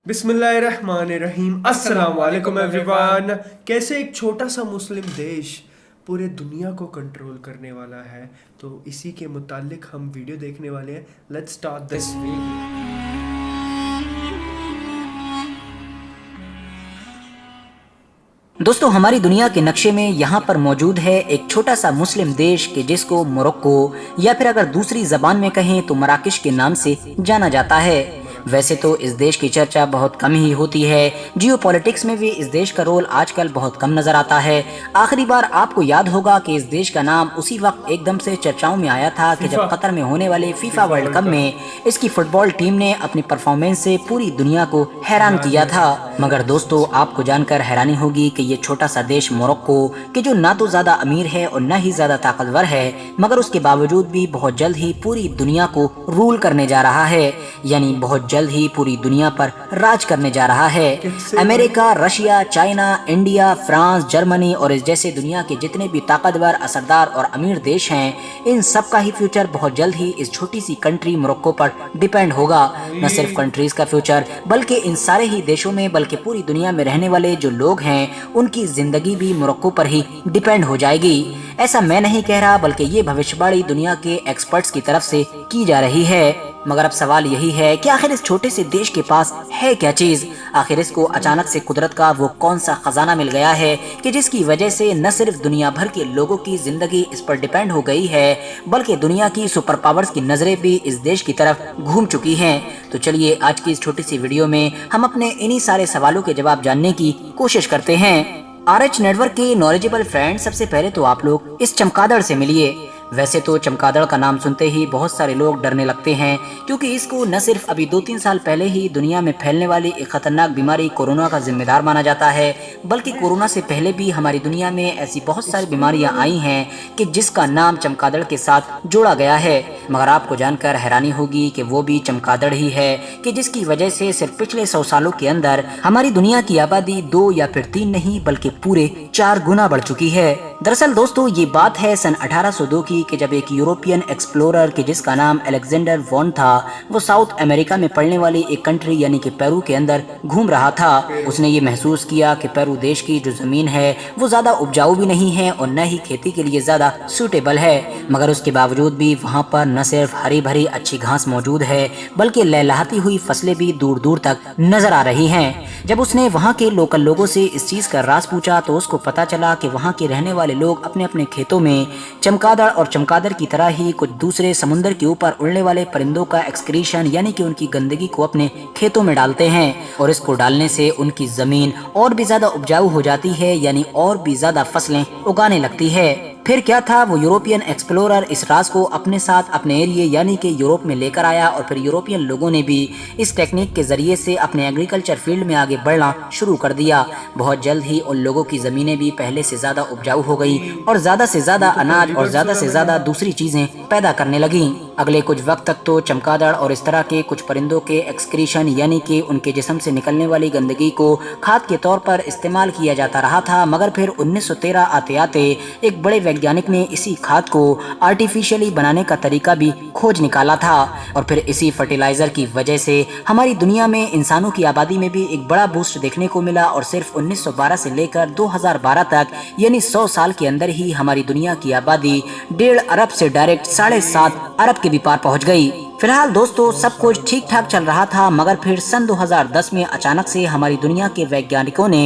बिस्मिल्लाहिर्रहमानिर्रहीम। अस्सलाम वालेकुम एवरीवन। कैसे एक छोटा सा मुस्लिम देश पूरे दुनिया को कंट्रोल करने वाला है, तो इसी के मुतालिक हम वीडियो देखने वाले हैं। Let's start this video. दोस्तों, हमारी दुनिया के नक्शे में यहाँ पर मौजूद है एक छोटा सा मुस्लिम देश के जिसको मोरक्को या फिर अगर दूसरी जबान में कहें तो मराकश के नाम से जाना जाता है। वैसे तो इस देश की चर्चा बहुत कम ही होती है। जियो पॉलिटिक्स में भी इस देश का रोल आजकल बहुत कम नजर आता है। आखिरी बार आपको याद होगा कि इस देश का नाम उसी वक्त एकदम से चर्चाओं में आया था कि जब कतर में होने वाले फीफा वर्ल्ड कप में इसकी फुटबॉल टीम ने अपनी परफॉर्मेंस से पूरी दुनिया को हैरान किया था। मगर दोस्तों, आपको जानकर हैरानी होगी कि ये छोटा सा देश मोरक्को कि जो ना तो ज्यादा अमीर है और ना ही ज्यादा ताकतवर है, मगर उसके बावजूद भी बहुत जल्द ही पूरी दुनिया को रूल करने जा रहा है, यानी बहुत जल्द ही पूरी दुनिया पर राज करने जा रहा है। America, Russia, China, India, France, Germany और इस जैसे दुनिया के जितने भी ताकतवर, असरदार और अमीर देश हैं, इन सब का ही फ्यूचर बहुत जल्द ही इस छोटी सी कंट्री मोरक्को पर डिपेंड होगा। न सिर्फ कंट्रीज का फ्यूचर बल्कि इन सारे ही देशों में बल्कि पूरी दुनिया में रहने वाले जो लोग हैं उनकी जिंदगी भी मोरक्को पर ही डिपेंड हो जाएगी। ऐसा मैं नहीं कह रहा, बल्कि ये भविष्यवाणी दुनिया के एक्सपर्ट्स की तरफ से की जा रही है। मगर अब सवाल यही है कि आखिर इस छोटे से देश के पास है क्या चीज? आखिर इसको अचानक से कुदरत का वो कौन सा खजाना मिल गया है कि जिसकी वजह से न सिर्फ दुनिया भर के लोगों की जिंदगी इस पर डिपेंड हो गई है, बल्कि दुनिया की सुपर पावर्स की नजरें भी इस देश की तरफ घूम चुकी हैं। तो चलिए आज की इस छोटी सी वीडियो में हम अपने इन्हीं सारे सवालों के जवाब जानने की कोशिश करते हैं। RH नेटवर्क के नॉलेजेबल फ्रेंड, सबसे पहले तो आप लोग इस चमगादड़ से मिलिए। वैसे तो चमगादड़ का नाम सुनते ही बहुत सारे लोग डरने लगते हैं, क्योंकि इसको न सिर्फ अभी 2-3 साल पहले ही दुनिया में फैलने वाली एक खतरनाक बीमारी कोरोना का जिम्मेदार माना जाता है, बल्कि कोरोना से पहले भी हमारी दुनिया में ऐसी बहुत सारी बीमारियां आई हैं कि जिसका नाम चमगादड़ के साथ जोड़ा गया है। मगर आपको जानकर हैरानी होगी कि वो भी चमगादड़ ही है कि जिसकी वजह से सिर्फ पिछले 100 सालों के अंदर हमारी दुनिया की आबादी 2 या फिर 3 नहीं बल्कि पूरे 4 गुना बढ़ चुकी है। दरअसल दोस्तों, ये बात है सन 1802 की कि जब एक यूरोपियन एक्सप्लोरर के जिसका नाम अलेक्जेंडर वॉन था, वो साउथ अमेरिका में पड़ने वाली एक कंट्री यानी कि पेरू के अंदर घूम रहा था। उसने ये महसूस किया कि पेरू देश की जो जमीन है वो ज्यादा उपजाऊ भी नहीं है और न ही खेती के लिए ज्यादा सूटेबल है, मगर उसके बावजूद भी वहाँ पर न सिर्फ हरी भरी अच्छी घास मौजूद है बल्कि लहलहाती हुई फसलें भी दूर दूर तक नजर आ रही हैं। जब उसने वहाँ के लोकल लोगों से इस चीज का राज पूछा तो उसको पता चला कि वहाँ के रहने वाले लोग अपने अपने खेतों में चमगादड़ और चमगादड़ की तरह ही कुछ दूसरे समुद्र के ऊपर उड़ने वाले परिंदों का एक्सक्रीशन यानी कि उनकी गंदगी को अपने खेतों में डालते हैं, और इसको डालने से उनकी जमीन और भी ज्यादा उपजाऊ हो जाती है, यानी और भी ज्यादा फसलें उगाने लगती है। फिर क्या था, वो यूरोपियन एक्सप्लोरर इस राज को अपने साथ अपने एरिया यानी कि यूरोप में लेकर आया, और फिर यूरोपियन लोगों ने भी इस टेक्निक के जरिए से अपने एग्रीकल्चर फील्ड में आगे बढ़ना शुरू कर दिया। बहुत जल्द ही उन लोगों की जमीनें भी पहले से ज्यादा उपजाऊ हो गई और ज्यादा से ज्यादा अनाज और ज्यादा से ज्यादा दूसरी चीजें पैदा करने लगी। अगले कुछ वक्त तक तो चमगादड़ और इस तरह के कुछ परिंदों के एक्सक्रीशन यानी कि उनके जिस्म से निकलने वाली गंदगी को खाद के तौर पर इस्तेमाल किया जाता रहा था, मगर फिर 1913 आते आते एक बड़े वैज्ञानिक ने इसी खाद को आर्टिफिशियली बनाने का तरीका भी खोज निकाला था, और फिर इसी फर्टिलाइजर की वजह से हमारी दुनिया में इंसानों की आबादी में भी एक बड़ा बूस्ट देखने को मिला, और सिर्फ 1912 से लेकर 2012 तक यानी 100 साल के अंदर ही हमारी दुनिया की आबादी 1.5 अरब से डायरेक्ट 7.5 अरब के भी पार पहुंच गई। फिलहाल दोस्तों, सब कुछ ठीक ठाक चल रहा था, मगर फिर सन 2010 में अचानक से हमारी दुनिया के वैज्ञानिकों ने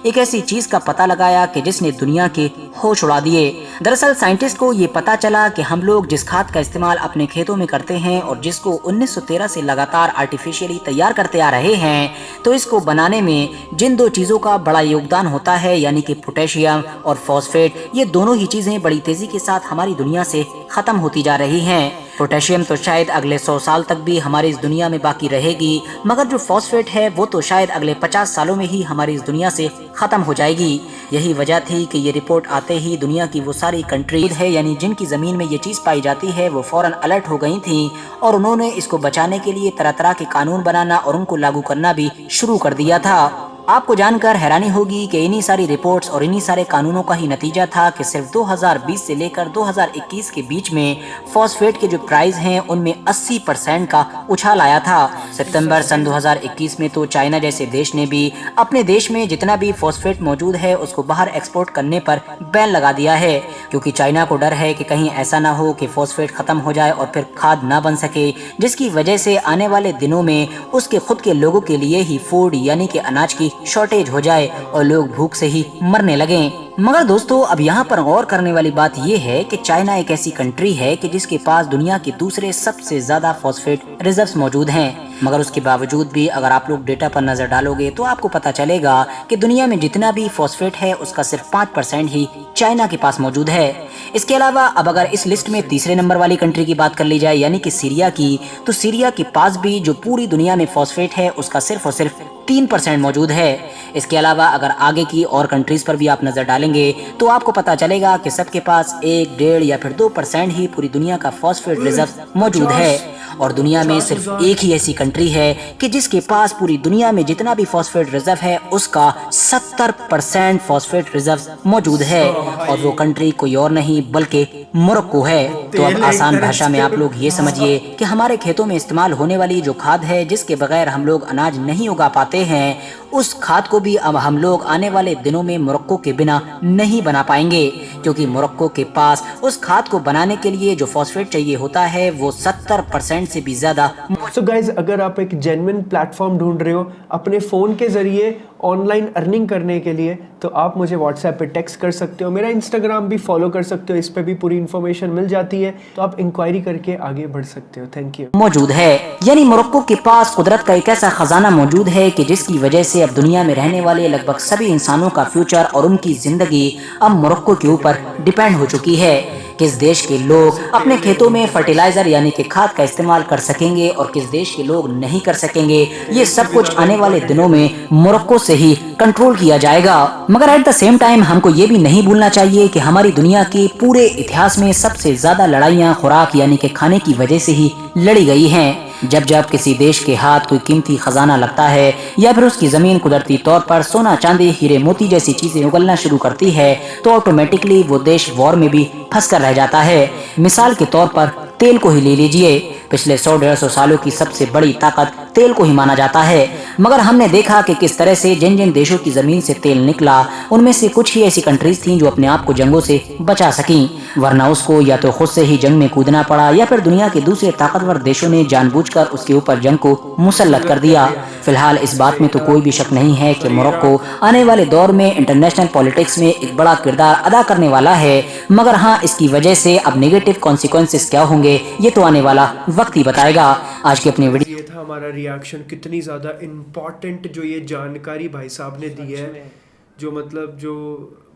एक ऐसी चीज का पता लगाया कि जिसने दुनिया के होश उड़ा दिए। दरअसल साइंटिस्ट को ये पता चला कि हम लोग जिस खाद का इस्तेमाल अपने खेतों में करते हैं और जिसको 1913 से लगातार आर्टिफिशियली तैयार करते आ रहे हैं, तो इसको बनाने में जिन 2 चीजों का बड़ा योगदान होता है यानी कि पोटेशियम और फॉस्फेट, ये दोनों ही चीजें बड़ी तेजी के साथ हमारी दुनिया से खत्म होती जा रही हैं। पोटेशियम तो शायद अगले 100 साल तक भी हमारी इस दुनिया में बाकी रहेगी, मगर जो फॉस्फेट है वो तो शायद अगले 50 सालों में ही हमारी इस दुनिया से खत्म हो जाएगी। यही वजह थी कि ये रिपोर्ट आते ही दुनिया की वो सारी कंट्रीज है यानी जिनकी जमीन में ये चीज पाई जाती है वो फौरन अलर्ट हो गई थी, और उन्होंने इसको बचाने के लिए तरह तरह के कानून बनाना और उनको लागू करना भी शुरू कर दिया था। आपको जानकर हैरानी होगी कि इन्हीं सारी रिपोर्ट्स और इन्हीं सारे कानूनों का ही नतीजा था कि सिर्फ 2020 से लेकर 2021 के बीच में फॉस्फेट के जो प्राइस हैं उनमें 80% का उछाल आया था। सितंबर सन 2021 में तो चाइना जैसे देश ने भी अपने देश में जितना भी फॉस्फेट मौजूद है उसको बाहर एक्सपोर्ट करने पर बैन लगा दिया है, क्योंकि चाइना को डर है कि कहीं ऐसा ना हो कि फॉस्फेट खत्म हो जाए और फिर खाद ना बन सके, जिसकी वजह से आने वाले दिनों में उसके खुद के लोगों के लिए ही फूड यानी कि अनाज की शॉर्टेज हो जाए और लोग भूख से ही मरने लगे। मगर दोस्तों अब यहाँ पर गौर करने वाली बात यह है कि चाइना एक ऐसी कंट्री है कि जिसके पास दुनिया के दूसरे सबसे ज्यादा फॉस्फेट रिजर्व्स मौजूद हैं। मगर उसके बावजूद भी अगर आप लोग डेटा पर नजर डालोगे तो आपको पता चलेगा कि दुनिया में जितना भी फॉस्फेट है उसका सिर्फ 5% ही चाइना के पास मौजूद है। इसके अलावा अब अगर इस लिस्ट में तीसरे नंबर वाली कंट्री की बात कर ली जाए यानी कि सीरिया की, तो सीरिया के पास भी जो पूरी दुनिया में फॉस्फेट है उसका सिर्फ और सिर्फ 3% मौजूद है। इसके अलावा अगर आगे की और कंट्रीज पर भी आप नजर डालेंगे तो आपको पता चलेगा कि सबके पास 1, 1.5 या फिर 2% ही पूरी दुनिया का फॉस्फेट रिजर्व मौजूद है। और दुनिया में सिर्फ एक ही ऐसी कंट्री है कि जिसके पास पूरी दुनिया में जितना भी फॉस्फेट रिजर्व है उसका 70% फॉस्फेट रिजर्व मौजूद है, और वो कंट्री कोई और नहीं बल्कि मोरक्को है। तो अब आसान भाषा में आप लोग ये समझिए कि हमारे खेतों में इस्तेमाल होने वाली जो खाद है जिसके बगैर हम लोग अनाज नहीं उगा पाते हैं, उस खाद को भी अब हम लोग आने वाले दिनों में मोरक्को के बिना नहीं बना पाएंगे, क्योंकि मोरक्को के पास उस खाद को बनाने के लिए जो फॉस्फेट चाहिए होता है वो 70% से भी ज्यादा। सो गाइज, अगर आप एक जेन्युइन प्लेटफॉर्म ढूंढ रहे हो अपने फ़ोन के ज़रिए ऑनलाइन अर्निंग करने के लिए, तो आप मुझे व्हाट्सएप पे टेक्स्ट कर सकते हो, मेरा इंस्टाग्राम भी फॉलो कर सकते हो, इस पे भी पूरी इन्फॉर्मेशन मिल जाती है, तो आप इंक्वायरी करके आगे बढ़ सकते हो। Thank you. मौजूद है यानी मोरक्को के पास कुदरत का एक ऐसा खजाना मौजूद है कि जिसकी वजह से अब दुनिया में रहने वाले लगभग सभी इंसानों का फ्यूचर और उनकी जिंदगी अब मोरक्को के ऊपर डिपेंड हो चुकी है। किस देश के लोग अपने खेतों में फर्टिलाइजर यानी कि खाद का इस्तेमाल कर सकेंगे और किस देश के लोग नहीं कर सकेंगे, ये सब कुछ आने वाले दिनों में मोरक्को से ही कंट्रोल किया जाएगा। मगर एट द सेम टाइम हमको ये भी नहीं भूलना चाहिए कि हमारी दुनिया के पूरे इतिहास में सबसे ज्यादा लड़ाइयाँ खुराक यानी कि खाने की वजह से ही लड़ी गई हैं। जब जब किसी देश के हाथ कोई कीमती खजाना लगता है या फिर उसकी जमीन कुदरती तौर पर सोना चांदी हीरे मोती जैसी चीजें उगलना शुरू करती है तो ऑटोमेटिकली वो देश वॉर में भी फंस कर रह जाता है। मिसाल के तौर पर तेल को ही ले लीजिए, पिछले 100-150 सालों की सबसे बड़ी ताकत तेल को ही माना जाता है। मगर हमने देखा कि किस तरह से जिन जिन देशों की जमीन से तेल निकला उनमें से कुछ ही ऐसी कंट्रीज थीं जो अपने आप को जंगों से बचा सकीं, वरना उसको या तो खुद से ही जंग में कूदना पड़ा या फिर दुनिया के दूसरे ताकतवर देशों ने जानबूझकर उसके ऊपर जंग को मुसल्लत कर दिया। फिलहाल इस बात में तो कोई भी शक नहीं है कि मोरक्को आने वाले दौर में इंटरनेशनल पॉलिटिक्स में एक बड़ा किरदार अदा करने वाला है। मगर हाँ, इसकी वजह से अब नेगेटिव कॉन्सिक्वेंसेस क्या होंगे ये तो आने वाला वक्त ही बताएगा। आज की अपनी वीडियो ये था हमारा रिएक्शन। कितनी ज़्यादा इम्पॉर्टेंट जो ये जानकारी भाई साहब ने दी है, जो मतलब जो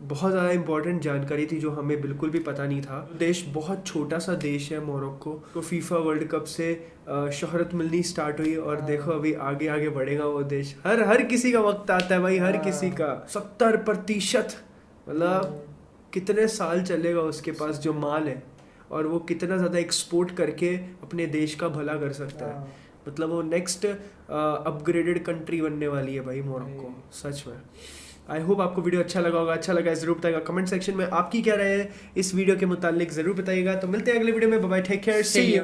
बहुत ज़्यादा इम्पॉर्टेंट जानकारी थी जो हमें बिल्कुल भी पता नहीं था। देश बहुत छोटा सा देश है मोरक्को, तो फीफा वर्ल्ड कप से शोहरत मिलनी स्टार्ट हुई और देखो अभी आगे आगे बढ़ेगा वो देश। हर किसी का वक्त आता है भाई, हर किसी का। 70% मतलब कितने साल चलेगा उसके पास जो माल है, और वो कितना ज़्यादा एक्सपोर्ट करके अपने देश का भला कर सकता है। मतलब वो नेक्स्ट अपग्रेडेड कंट्री बनने वाली है भाई मोरक्को, सच में। आई होप आपको वीडियो अच्छा लगा होगा। अच्छा लगा ज़रूर बताइएगा कमेंट सेक्शन में आपकी क्या राय है इस वीडियो के मुतालिक, ज़रूर बताइएगा। तो मिलते हैं अगले वीडियो में। Bye bye, take care, see you.